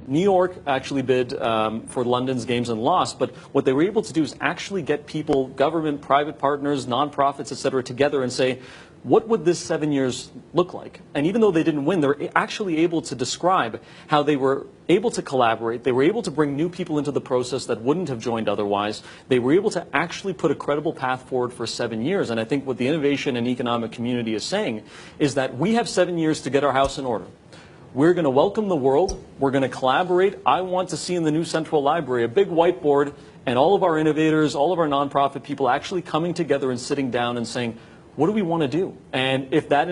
New York actually bid for London's games and lost, but what they were able to do is actually get people, government, private partners, nonprofits, et cetera, together and say, what would this 7 years look like? And even though they didn't win, they were actually able to describe how they were able to collaborate. They were able to bring new people into the process that wouldn't have joined otherwise. They were able to actually put a credible path forward for 7 years. And I think what the innovation and economic community is saying is that we have 7 years to get our house in order. We're going to welcome the world. We're going to collaborate. I want to see in the new Central Library a big whiteboard and all of our innovators, all of our nonprofit people actually coming together and sitting down and saying, what do we want to do? And if that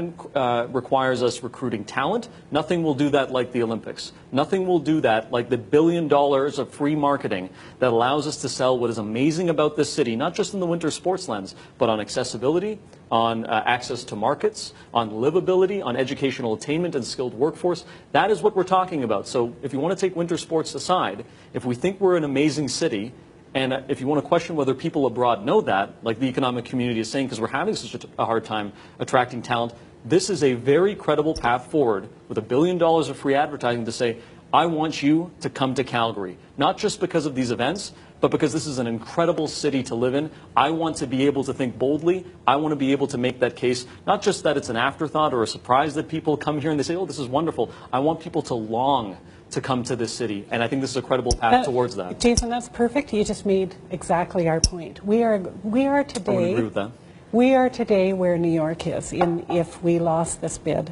requires us recruiting talent, nothing will do that like the Olympics. Nothing will do that like the $1 billion of free marketing that allows us to sell what is amazing about this city, not just in the winter sports lens, but on accessibility, on access to markets, on livability, on educational attainment and skilled workforce. That is what we're talking about. So if you want to take winter sports aside, if we think we're an amazing city, and if you want to question whether people abroad know that, like the economic community is saying, because we're having such a hard time attracting talent, this is a very credible path forward with $1 billion of free advertising to say, I want you to come to Calgary, not just because of these events, but because this is an incredible city to live in. I want to be able to think boldly. I want to be able to make that case, not just that it's an afterthought or a surprise that people come here and they say, oh, this is wonderful. I want people to long to come to this city, and I think this is a credible path towards that. Jason, that's perfect. You just made exactly our point. We are today. I would agree with that. We are today where New York is. If we lost this bid,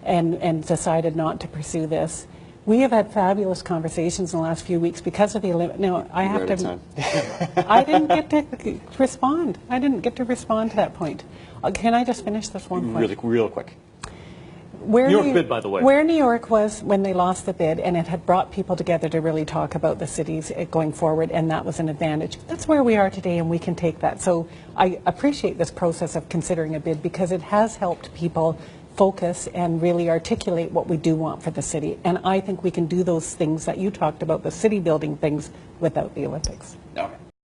and decided not to pursue this, we have had fabulous conversations in the last few weeks because of the Olympics. Now I have to. I didn't get to respond. I didn't get to respond to that point. Can I just finish this one point? Real quick. Where New York bid, by the way. Where New York was when they lost the bid, and it had brought people together to really talk about the cities going forward, and that was an advantage. That's where we are today, and we can take that. So I appreciate this process of considering a bid because it has helped people focus and really articulate what we do want for the city. And I think we can do those things that you talked about, the city building things, without the Olympics. Okay.